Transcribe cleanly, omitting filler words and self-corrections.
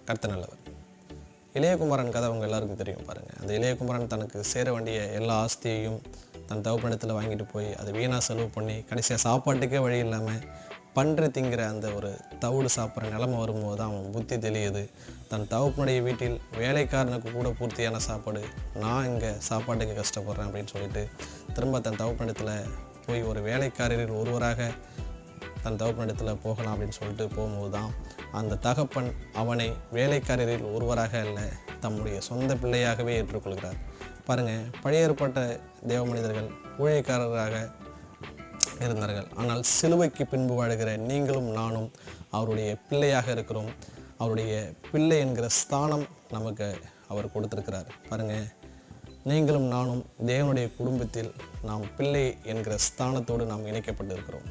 கர்த்தர் நல்லவர். இளையகுமாரன் கதை அவங்க எல்லாருக்கும் தெரியும் பாருங்கள். அந்த இளையகுமாரன் தனக்கு சேர வேண்டிய எல்லா ஆஸ்தியையும் தன் தகப்பனிடத்தில் வாங்கிட்டு போய் அதை வீணாக செலவு பண்ணி கடைசியாக சாப்பாட்டுக்கே வழி இல்லாமல் பன்றி திங்கிற அந்த ஒரு தவிடு சாப்பிட்ற நிலைமை வரும்போது தான் அவன் புத்தி தெளியுது. தன் தகப்பனுடைய வீட்டில் வேலைக்காரனுக்கு கூட பூர்த்தியான சாப்பாடு, நான் இங்கே சாப்பாட்டுக்கு கஷ்டப்படுறேன் அப்படின்னு சொல்லிட்டு திரும்ப தன் தகப்பனிடத்தில் போய் ஒரு வேலைக்காரரில் ஒருவராக தன் தகப்பனிடத்தில் போகலாம் அப்படின்னு சொல்லிட்டு போகும்போது தான் அந்த தகப்பன் அவனை வேலைக்காரரில் ஒருவராக அல்ல, தம்முடைய சொந்த பிள்ளையாகவே ஏற்றுக்கொள்கிறார். பாருங்கள், பழைய ஏற்பட்ட தேவ மனிதர்கள் ஊழியக்காரராக இருந்தார்கள். ஆனால் சிலுவைக்கு பின்பு வாழுகிற நீங்களும் நானும் அவருடைய பிள்ளையாக இருக்கிறோம். அவருடைய பிள்ளை என்கிற ஸ்தானம் நமக்கு அவர் கொடுத்திருக்கிறார். பாருங்கள், நீங்களும் நானும் தேவனுடைய குடும்பத்தில் நாம் பிள்ளை என்கிற ஸ்தானத்தோடு நாம் இணைக்கப்பட்டிருக்கிறோம்.